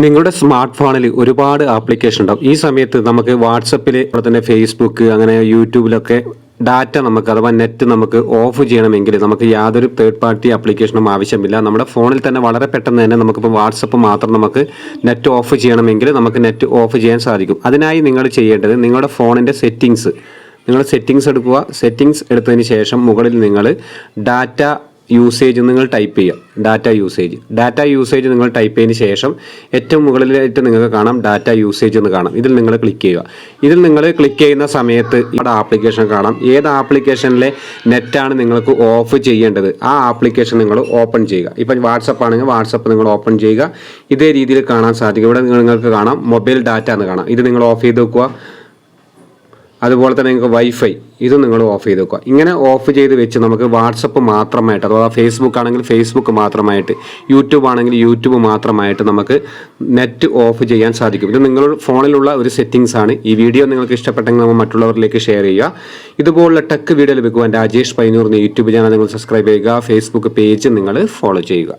നിങ്ങളുടെ സ്മാർട്ട് ഫോണിൽ ഒരുപാട് ആപ്ലിക്കേഷൻ ഉണ്ടാവും. ഈ സമയത്ത് നമുക്ക് വാട്സപ്പിൽ തന്നെ ഫേസ്ബുക്ക് അങ്ങനെ യൂട്യൂബിലൊക്കെ ഡാറ്റ നമുക്ക് അഥവാ നെറ്റ് നമുക്ക് ഓഫ് ചെയ്യണമെങ്കിൽ നമുക്ക് യാതൊരു തേർഡ് പാർട്ടി ആപ്ലിക്കേഷനും ആവശ്യമില്ല. നമ്മുടെ ഫോണിൽ തന്നെ വളരെ പെട്ടെന്ന് തന്നെ നമുക്കിപ്പോൾ വാട്സപ്പ് മാത്രം നമുക്ക് നെറ്റ് ഓഫ് ചെയ്യണമെങ്കിൽ നമുക്ക് നെറ്റ് ഓഫ് ചെയ്യാൻ സാധിക്കും. അതിനായി നിങ്ങൾ ചെയ്യേണ്ടത് നിങ്ങളുടെ ഫോണിൻ്റെ നിങ്ങൾ സെറ്റിങ്സ് എടുക്കുക. സെറ്റിങ്സ് എടുത്തതിന് ശേഷം മുകളിൽ നിങ്ങൾ ഡാറ്റ യൂസേജ് നിങ്ങൾ ടൈപ്പ് ചെയ്യുക. ഡാറ്റ യൂസേജ് നിങ്ങൾ ടൈപ്പ് ചെയ്തതിന് ശേഷം ഏറ്റവും മുകളിലായിട്ട് നിങ്ങൾക്ക് കാണാം ഡാറ്റ യൂസേജ് എന്ന് കാണാം. ഇതിൽ നിങ്ങൾ ക്ലിക്ക് ചെയ്യുക. ഇതിൽ നിങ്ങൾ ക്ലിക്ക് ചെയ്യുന്ന സമയത്ത് ഇവിടെ ആപ്ലിക്കേഷൻ കാണാം. ഏത് ആപ്ലിക്കേഷനിലെ നെറ്റാണ് നിങ്ങൾക്ക് ഓഫ് ചെയ്യേണ്ടത് ആ ആപ്ലിക്കേഷൻ നിങ്ങൾ ഓപ്പൺ ചെയ്യുക. ഇപ്പം വാട്സപ്പ് ആണെങ്കിൽ വാട്സപ്പ് നിങ്ങൾ ഓപ്പൺ ചെയ്യുക. ഇതേ രീതിയിൽ കാണാൻ സാധിക്കും. ഇവിടെ നിങ്ങൾക്ക് കാണാം മൊബൈൽ ഡാറ്റ എന്ന് കാണാം. ഇത് നിങ്ങൾ ഓഫ് ചെയ്ത് വെക്കുക. അതുപോലെ തന്നെ നിങ്ങൾക്ക് വൈഫൈ ഇത് നിങ്ങൾ ഓഫ് ചെയ്ത് വെക്കുക. ഇങ്ങനെ ഓഫ് ചെയ്ത് വെച്ച് നമുക്ക് വാട്സപ്പ് മാത്രമായിട്ട് അഥവാ ഫേസ്ബുക്ക് ആണെങ്കിൽ ഫേസ്ബുക്ക് മാത്രമായിട്ട് യൂട്യൂബ് ആണെങ്കിൽ യൂട്യൂബ് മാത്രമായിട്ട് നമുക്ക് നെറ്റ് ഓഫ് ചെയ്യാൻ സാധിക്കും. ഇത് നിങ്ങളുടെ ഫോണിലുള്ള ഒരു സെറ്റിങ്സ് ആണ്. ഈ വീഡിയോ നിങ്ങൾക്ക് ഇഷ്ടപ്പെട്ടെങ്കിൽ നമ്മൾ മറ്റുള്ളവരിലേക്ക് ഷെയർ ചെയ്യുക. ഇതുപോലുള്ള ടെക് വീഡിയോ ലഭിക്കുവാൻ രാജേഷ് പൈനൂർ എന്ന യൂട്യൂബ് ചാനൽ നിങ്ങൾ സബ്സ്ക്രൈബ് ചെയ്യുക. ഫേസ്ബുക്ക് പേജ് നിങ്ങൾ ഫോളോ ചെയ്യുക.